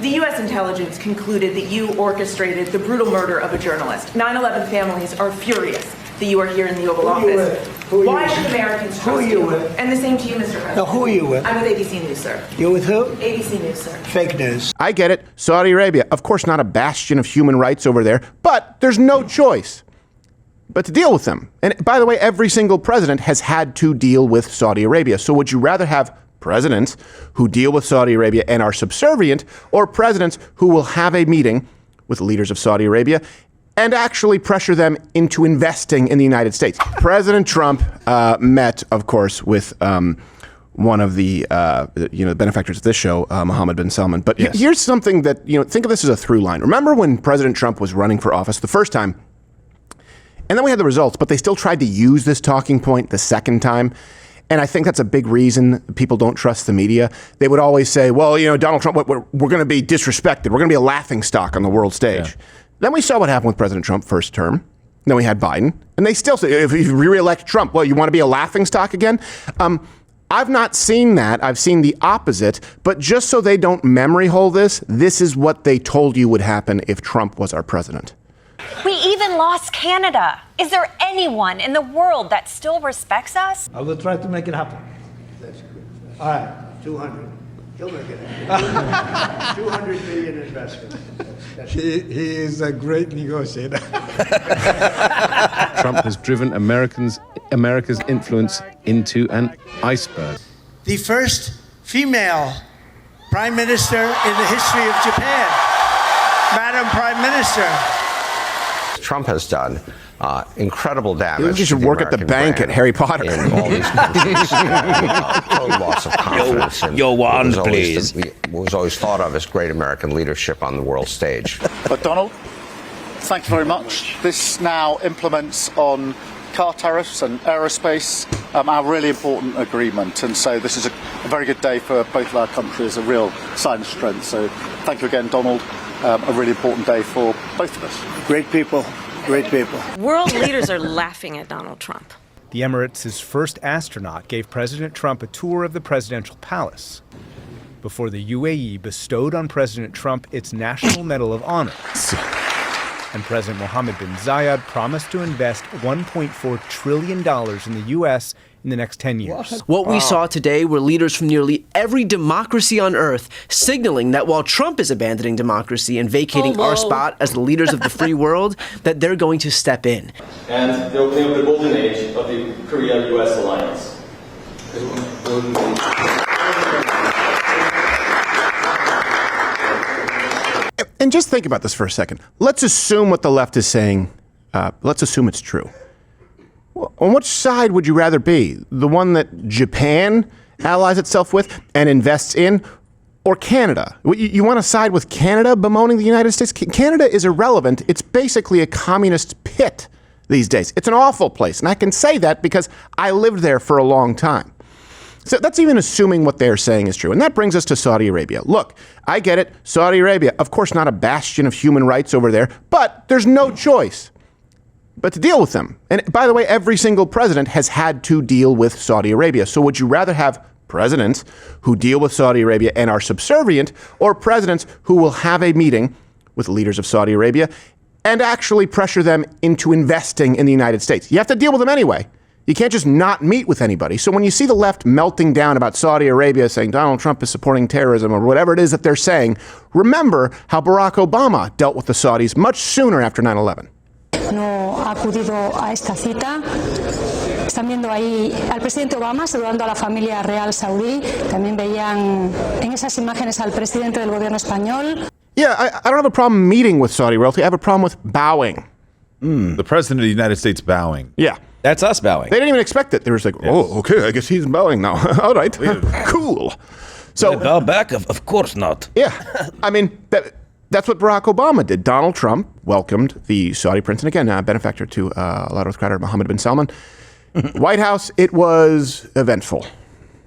The U.S. intelligence concluded that you orchestrated the brutal murder of a journalist. 9/11 families are furious that you are here in the Oval Office. Why should Americans trust you? And the same to you, Mr. President. Now, who are you with? I'm with ABC News, sir. You're with who? ABC News, sir. Fake news. I get it. Saudi Arabia, of course, not a bastion of human rights over there, but there's no choice but to deal with them. And by the way, every single president has had to deal with Saudi Arabia. So would you rather have presidents who deal with Saudi Arabia and are subservient, or presidents who will have a meeting with leaders of Saudi Arabia and actually pressure them into investing in the United States? President Trump met, of course, with one of the benefactors of this show, Mohammed bin Salman. But yes. Here's something that, think of this as a through line. Remember when President Trump was running for office the first time, and then we had the results, but they still tried to use this talking point the second time. And I think that's a big reason people don't trust the media. They would always say, well, Donald Trump, we're going to be disrespected. We're going to be a laughingstock on the world stage. Yeah. Then we saw what happened with President Trump first term. Then we had Biden. And they still say, if you re-elect Trump, well, you want to be a laughingstock again? I've not seen that. I've seen the opposite. But just so they don't memory hole this is what they told you would happen if Trump was our president. We even lost Canada. Is there anyone in the world that still respects us? I will try to make it happen. That's good. All right. 200. He'll make it happen. 200 million investment. He is a great negotiator. Trump has driven America's influence into an iceberg. The first female prime minister in the history of Japan. Madam Prime Minister. Trump has done incredible damage. You should work at the bank at Harry Potter. In all these countries. Total loss of confidence. Your wand, please. Was always thought of as great American leadership on the world stage. But Donald, thank you very much. This now implements on car tariffs and aerospace, our really important agreement. And so this is a very good day for both of our countries, a real sign of strength. So thank you again, Donald. A really important day for both of us. Great people, great people. World leaders are laughing at Donald Trump. The Emirates' first astronaut gave President Trump a tour of the presidential palace before the UAE bestowed on President Trump its National Medal of Honor. And President Mohammed bin Zayed promised to invest $1.4 trillion in the U.S. in the next 10 years. What we saw today were leaders from nearly every democracy on earth signaling that while Trump is abandoning democracy and vacating our spot as the leaders of the free world, that they're going to step in. And the opening of the golden age of the Korea-U.S. alliance. And just think about this for a second. Let's assume what the left is saying. Let's assume it's true. On which side would you rather be? The one that Japan allies itself with and invests in, or Canada? You want to side with Canada bemoaning the United States? Canada is irrelevant. It's basically a communist pit these days. It's an awful place. And I can say that because I lived there for a long time. So that's even assuming what they're saying is true. And that brings us to Saudi Arabia. Look, I get it. Saudi Arabia, of course, not a bastion of human rights over there, but there's no choice but to deal with them. And by the way, every single president has had to deal with Saudi Arabia. So would you rather have presidents who deal with Saudi Arabia and are subservient, or presidents who will have a meeting with leaders of Saudi Arabia and actually pressure them into investing in the United States? You have to deal with them anyway. You can't just not meet with anybody. So when you see the left melting down about Saudi Arabia saying Donald Trump is supporting terrorism or whatever it is that they're saying, remember how Barack Obama dealt with the Saudis much sooner after 9/11. No ha acudido a esta cita. Están viendo ahí al presidente Obama saludando a la familia real saudí. También veían en esas imágenes al presidente del gobierno español. Yeah, I don't have a problem meeting with Saudi royalty. I have a problem with bowing. The president of the United States bowing. Yeah. That's us bowing. They didn't even expect it. They were just like, oh, okay, I guess he's bowing now. All right, cool. So bow back? Of course not. Yeah, I mean, that's what Barack Obama did. Donald Trump welcomed the Saudi prince, and again, benefactor to Loud with Crowder, Mohammed bin Salman. White House, it was eventful.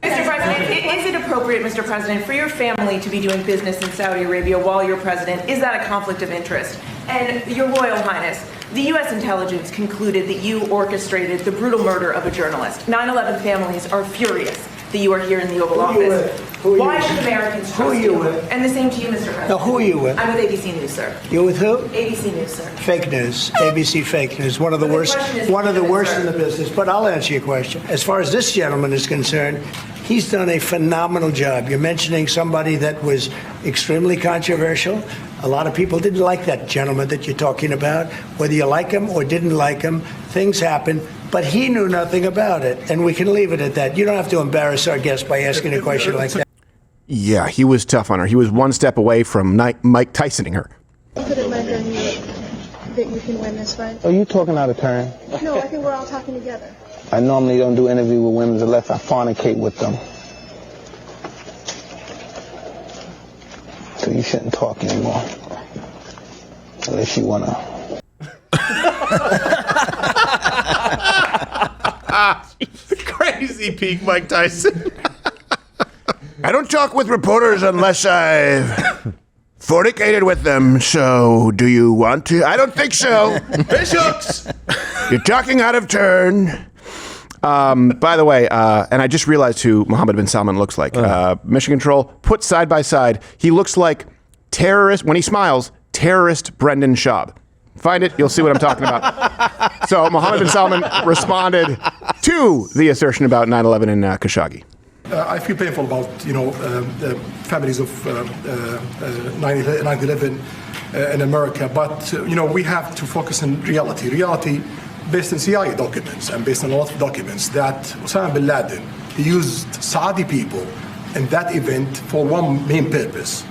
Mr. President, is it appropriate, Mr. President, for your family to be doing business in Saudi Arabia while you're president? Is that a conflict of interest? And Your Royal Highness, the U.S. intelligence concluded that you orchestrated the brutal murder of a journalist. 9/11 families are furious that you are here in the Oval Office. Why should Americans trust you? And the same to you, Mr. President. Now, who are you with? I'm with ABC News, sir. You're with who? ABC News, sir. Fake news. ABC fake news. One of the worst in the business. But I'll answer your question. As far as this gentleman is concerned, he's done a phenomenal job. You're mentioning somebody that was extremely controversial. A lot of people didn't like that gentleman that you're talking about. Whether you like him or didn't like him, things happen. But he knew nothing about it. And we can leave it at that. You don't have to embarrass our guest by asking a question like that. Yeah, he was tough on her. He was one step away from Mike Tysoning her. Put it like that you can win this fight? Are you talking out of turn? No, I think we're all talking together. I normally don't do interviews with women unless I fornicate with them. So you shouldn't talk anymore. Unless you want to. Crazy peak Mike Tyson. I don't talk with reporters unless I've fornicated with them, so do you want to? I don't think so. Fish hooks! You're talking out of turn. By the way, and I just realized who Mohammed bin Salman looks like. Mission Control, put side by side. He looks like terrorist, when he smiles, terrorist Brendan Schaub. Find it, you'll see what I'm talking about. So Mohammed bin Salman responded to the assertion about 9/11 in Kashoggi. I feel painful about, the families of 9/11 in America, but, we have to focus on reality. Reality based on CIA documents and based on a lot of documents that Osama bin Laden used Saudi people in that event for one main purpose,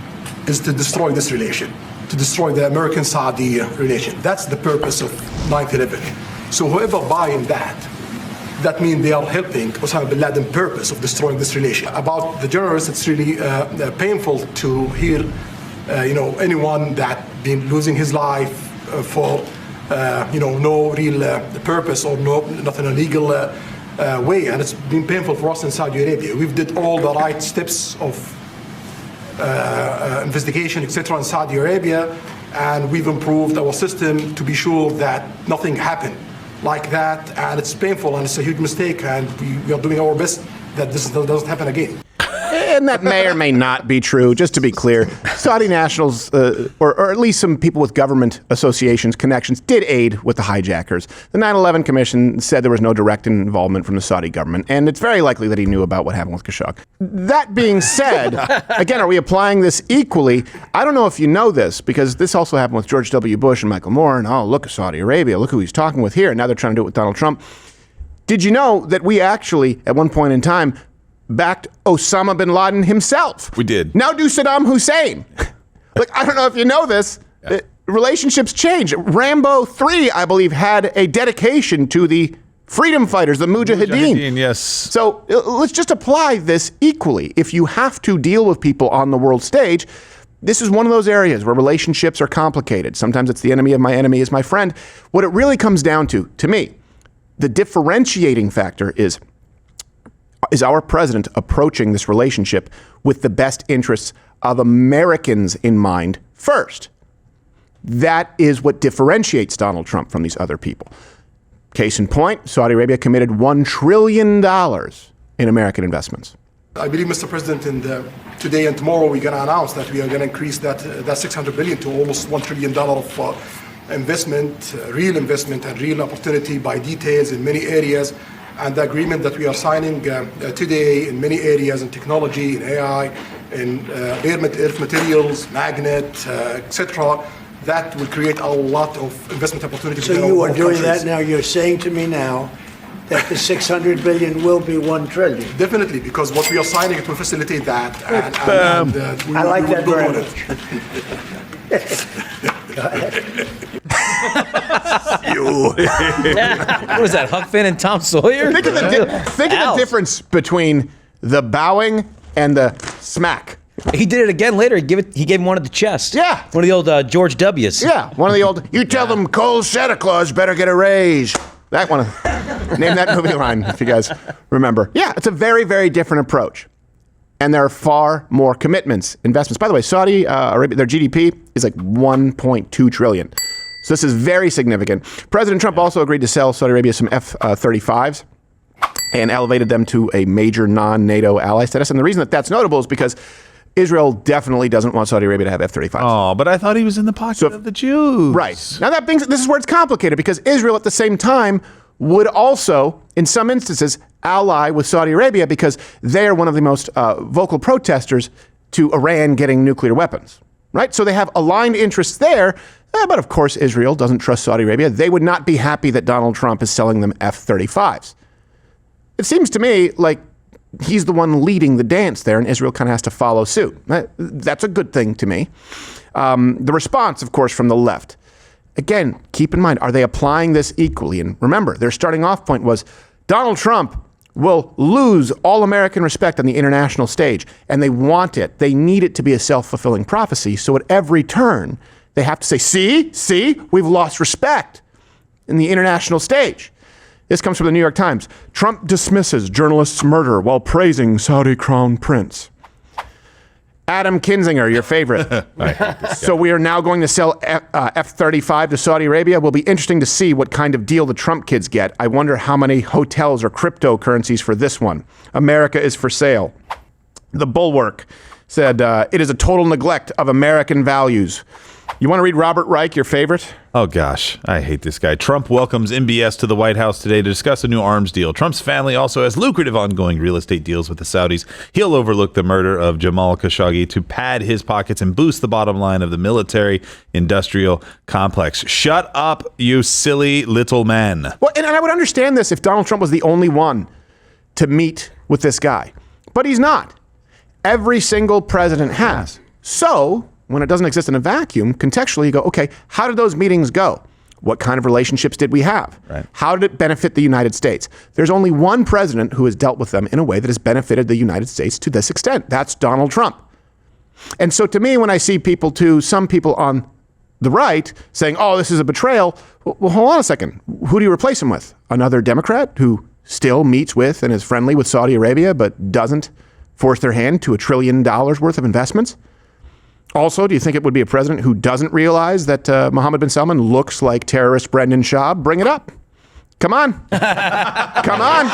is to destroy this relation, to destroy the American-Saudi relation. That's the purpose of 9/11. So whoever buying that means they are helping Osama bin Laden's purpose of destroying this relation. About the journalists, it's really painful to hear, anyone that been losing his life for, no real purpose or not in a legal way. And it's been painful for us in Saudi Arabia. We've did all the right steps of investigation, etc. in Saudi Arabia, and we've improved our system to be sure that nothing happened like that, and it's painful and it's a huge mistake, and we are doing our best that this doesn't happen again. And that may or may not be true, just to be clear. Saudi nationals, or at least some people with government associations, connections, did aid with the hijackers. The 9/11 Commission said there was no direct involvement from the Saudi government, and it's very likely that he knew about what happened with Khashoggi. That being said, again, are we applying this equally? I don't know if you know this, because this also happened with George W. Bush and Michael Moore, and look at Saudi Arabia, look who he's talking with here, and now they're trying to do it with Donald Trump. Did you know that we actually, at one point in time, backed Osama bin Laden himself? We did. Now do Saddam Hussein. Like, I don't know if you know this. Yeah. Relationships change. Rambo 3, I believe, had a dedication to the freedom fighters, the Mujahideen. Yes. So let's just apply this equally. If you have to deal with people on the world stage, this is one of those areas where relationships are complicated. Sometimes it's the enemy of my enemy is my friend. What it really comes down to me, the differentiating factor is our president approaching this relationship with the best interests of Americans in mind first? That is what differentiates Donald Trump from these other people. Case in point, Saudi Arabia committed $1 trillion in American investments. I believe, Mr. President, today and tomorrow we're going to announce that we are going to increase that $600 billion to almost $1 trillion of investment, real investment and real opportunity by details in many areas. And the agreement that we are signing today in many areas in technology, in AI, in earth materials, magnet, etc., that will create a lot of investment opportunities. So you are doing that now. You're saying to me now that the $600 billion will be $1 trillion. Definitely, because what we are signing it will facilitate that. I like that very much. Go ahead. What is that, Huck Finn and Tom Sawyer? Think of the difference between the bowing and the smack. He did it again later. He gave him one at the chest. Yeah. One of the old George W's. Yeah, one of the old, you tell them Cole Santa Claus better get a raise. That one. Name that movie line, if you guys remember. Yeah, it's a very, very different approach. And there are far more commitments, investments. By the way, Saudi Arabia, their GDP is like $1.2 trillion. So this is very significant. President Trump also agreed to sell Saudi Arabia some F-35s. and elevated them to a major non-NATO ally status. And the reason that that's notable is because Israel definitely doesn't want Saudi Arabia to have F-35s. Oh, but I thought he was in the pocket of the Jews. Right. Now this is where it's complicated, because Israel at the same time would also, in some instances, ally with Saudi Arabia because they are one of the most vocal protesters to Iran getting nuclear weapons. Right? So they have aligned interests there. But of course, Israel doesn't trust Saudi Arabia. They would not be happy that Donald Trump is selling them F-35s. It seems to me like he's the one leading the dance there, and Israel kind of has to follow suit. That's a good thing to me. The response, of course, from the left. Again, keep in mind, are they applying this equally? And remember, their starting off point was Donald Trump will lose all American respect on the international stage, and they want it. They need it to be a self-fulfilling prophecy. So at every turn, they have to say, see, we've lost respect in the international stage. This comes from the New York Times. Trump dismisses journalist's murder while praising Saudi crown prince. Adam Kinzinger, your favorite. So we are now going to sell F-35 to Saudi Arabia. Will be interesting to see what kind of deal the Trump kids get. I wonder how many hotels or cryptocurrencies for this one. America is for sale. The Bulwark said, it is a total neglect of American values. You want to read Robert Reich, your favorite? Oh, gosh. I hate this guy. Trump welcomes MBS to the White House today to discuss a new arms deal. Trump's family also has lucrative ongoing real estate deals with the Saudis. He'll overlook the murder of Jamal Khashoggi to pad his pockets and boost the bottom line of the military-industrial complex. Shut up, you silly little man. Well, and I would understand this if Donald Trump was the only one to meet with this guy. But he's not. Every single president has. So when it doesn't exist in a vacuum, contextually you go, okay, how did those meetings go? What kind of relationships did we have? Right. How did it benefit the United States? There's only one president who has dealt with them in a way that has benefited the United States to this extent. That's Donald Trump. And so to me, when I see some people on the right saying, oh, this is a betrayal, well, hold on a second. Who do you replace him with? Another Democrat who still meets with and is friendly with Saudi Arabia, but doesn't force their hand to $1 trillion worth of investments? Also, do you think it would be a president who doesn't realize that Mohammed bin Salman looks like terrorist Brendan Schaub? Bring it up. Come on. Come on.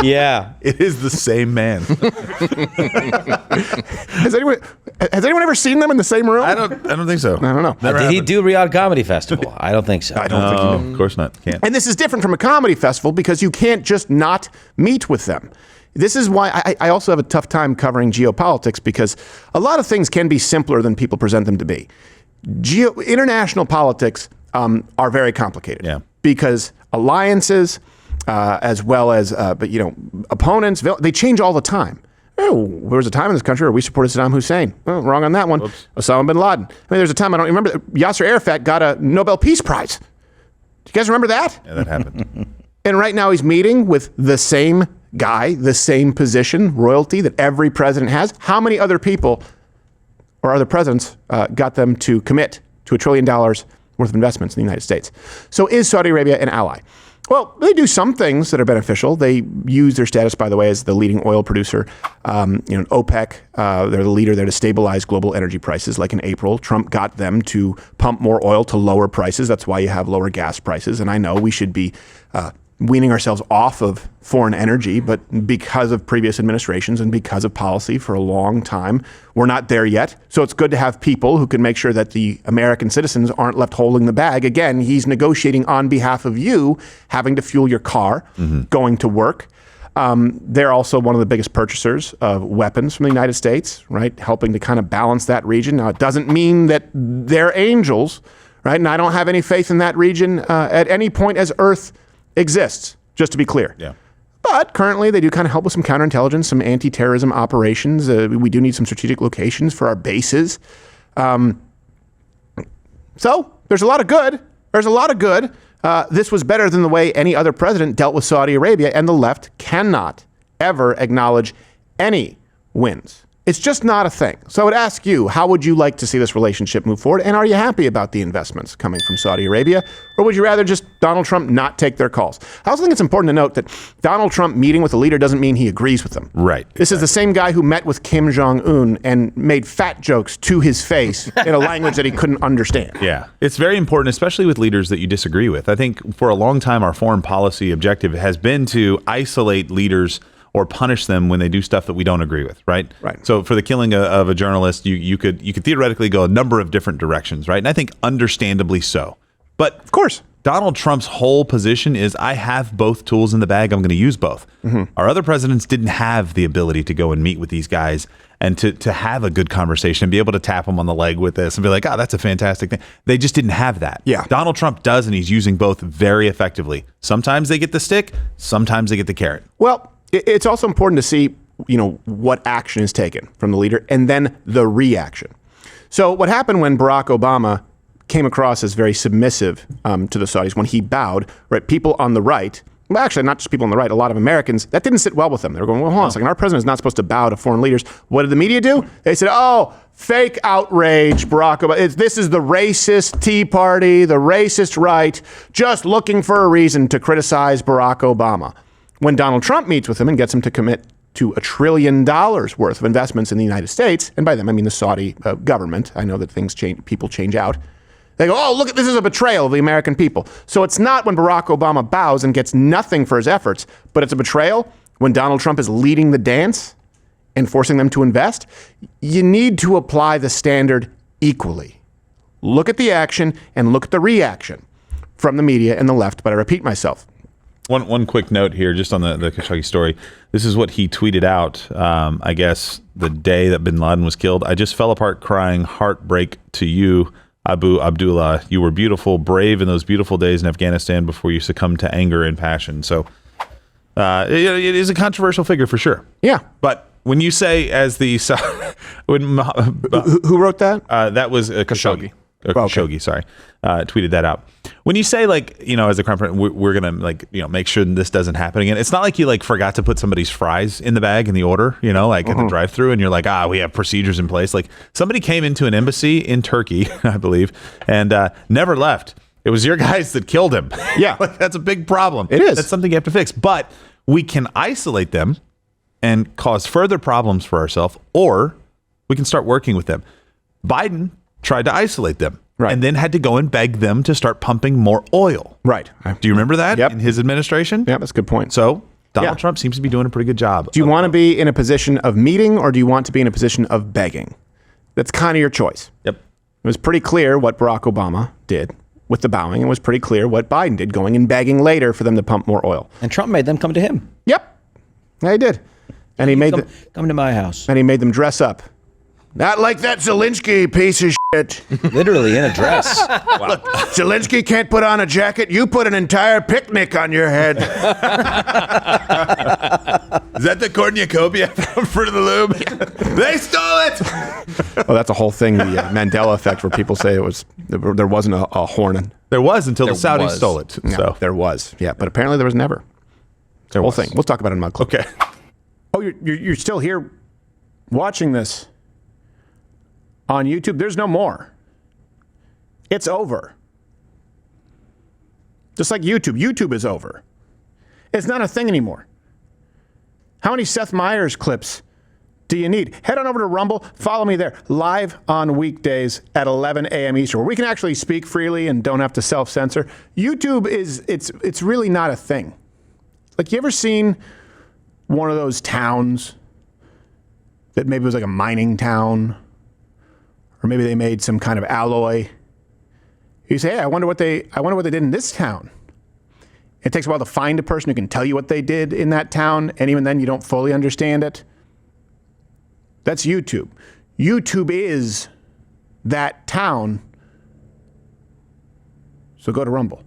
Yeah. It is the same man. Has anyone ever seen them in the same room? I don't think so. I don't know. Did he do Riyadh Comedy Festival? I don't think so. I don't think he did. Of course not. Can't. And this is different from a comedy festival because you can't just not meet with them. This is why I also have a tough time covering geopolitics, because a lot of things can be simpler than people present them to be. International politics are very complicated. Yeah. Because alliances, as well as opponents, they change all the time. Oh, there was a time in this country where we supported Saddam Hussein. Oh, wrong on that one. Oops. Osama bin Laden. There's a time, I don't remember, Yasser Arafat got a Nobel Peace Prize. Do you guys remember that? Yeah, that happened. And right now he's meeting with the same guy, the same position, royalty that every president has. How many other people or other presidents got them to commit to $1 trillion worth of investments in the United States? So is Saudi Arabia an ally? Well, they do some things that are beneficial. They use their status, by the way, as the leading oil producer. OPEC, they're the leader there to stabilize global energy prices. Like in April, Trump got them to pump more oil to lower prices. That's why you have lower gas prices. And I know we should be weaning ourselves off of foreign energy, but because of previous administrations and because of policy for a long time, we're not there yet. So it's good to have people who can make sure that the American citizens aren't left holding the bag. Again, he's negotiating on behalf of you, having to fuel your car, going to work. They're also one of the biggest purchasers of weapons from the United States, right? Helping to kind of balance that region. Now, it doesn't mean that they're angels, right? And I don't have any faith in that region at any point as Earth exists, just to be clear. Yeah. But currently, they do kind of help with some counterintelligence, some anti-terrorism operations. We do need some strategic locations for our bases. So there's a lot of good. This was better than the way any other president dealt with Saudi Arabia, and the left cannot ever acknowledge any wins It's just not a thing. So I would ask you, how would you like to see this relationship move forward? And are you happy about the investments coming from Saudi Arabia? Or would you rather just Donald Trump not take their calls? I also think it's important to note that Donald Trump meeting with a leader doesn't mean he agrees with them. Right. This is the same guy who met with Kim Jong-un and made fat jokes to his face in a language that he couldn't understand. Yeah. It's very important, especially with leaders that you disagree with. I think for a long time, our foreign policy objective has been to isolate leaders or punish them when they do stuff that we don't agree with, right? Right. So for the killing of a journalist, you could theoretically go a number of different directions, right? And I think understandably so. But of course, Donald Trump's whole position is, I have both tools in the bag. I'm going to use both. Our other presidents didn't have the ability to go and meet with these guys and to have a good conversation and be able to tap them on the leg with this and be like, oh, that's a fantastic thing. They just didn't have that. Yeah. Donald Trump does, and he's using both very effectively. Sometimes they get the stick, sometimes they get the carrot. Well, it's also important to see, what action is taken from the leader and then the reaction. So what happened when Barack Obama came across as very submissive to the Saudis, when he bowed, right? People on the right, well, actually, not just people on the right, a lot of Americans, that didn't sit well with them. They were going, well, hold on a second, our president is not supposed to bow to foreign leaders. What did the media do? They said, oh, fake outrage, Barack Obama. This is the racist Tea Party, the racist right, just looking for a reason to criticize Barack Obama. When Donald Trump meets with him and gets him to commit to $1 trillion worth of investments in the United States, and by them I mean the Saudi government, I know that things change, people change out. They go, oh, look, this is a betrayal of the American people. So it's not when Barack Obama bows and gets nothing for his efforts, but it's a betrayal when Donald Trump is leading the dance and forcing them to invest. You need to apply the standard equally. Look at the action and look at the reaction from the media and the left, but I repeat myself. One quick note here, just on the Khashoggi story. This is what he tweeted out, I guess, the day that bin Laden was killed. I just fell apart crying, heartbreak to you, Abu Abdullah. You were beautiful, brave in those beautiful days in Afghanistan before you succumbed to anger and passion. So it is a controversial figure for sure. Yeah. But when you say as the... Who wrote that? That was Khashoggi. Khashoggi, sorry, tweeted that out. When you say, as a crown prince, we're gonna make sure this doesn't happen again. It's not like you forgot to put somebody's fries in the bag in the order, at the drive-through, and you're like, we have procedures in place. Like somebody came into an embassy in Turkey, I believe, and never left. It was your guys that killed him. Yeah, that's a big problem. It is. That's something you have to fix. But we can isolate them and cause further problems for ourselves, or we can start working with them. Biden tried to isolate them, right, and then had to go and beg them to start pumping more oil. Right. Do you remember that? Yep. In his administration? Yeah, that's a good point. So Donald Trump seems to be doing a pretty good job. Do you want to be in a position of meeting, or do you want to be in a position of begging? That's kind of your choice. Yep. It was pretty clear what Barack Obama did with the bowing. It was pretty clear what Biden did, going and begging later for them to pump more oil. And Trump made them come to him. Yep. Yeah, he did. And he made come to my house. And he made them dress up. Not like that Zelensky piece of shit. Literally in a dress. Wow. Look, Zelensky can't put on a jacket. You put an entire picnic on your head. Is that the cornucopia from Fruit of the Loom? They stole it! Oh, that's a whole thing, the Mandela effect, where people say there wasn't a horn. There was until the Saudis stole it. Yeah, so there was. Yeah, but apparently there was never. The whole thing. We'll talk about it in Mud Club. Okay. Oh, you're still here watching this on YouTube? There's no more. It's over. Just like YouTube. YouTube is over. It's not a thing anymore. How many Seth Meyers clips do you need? Head on over to Rumble. Follow me there. Live on weekdays at 11 a.m. Eastern, where we can actually speak freely and don't have to self-censor. YouTube it's really not a thing. Like, you ever seen one of those towns that maybe was like a mining town, or maybe they made some kind of alloy? You say, hey, I wonder what they did in this town. It takes a while to find a person who can tell you what they did in that town, and even then you don't fully understand it. That's YouTube. YouTube is that town. So go to Rumble.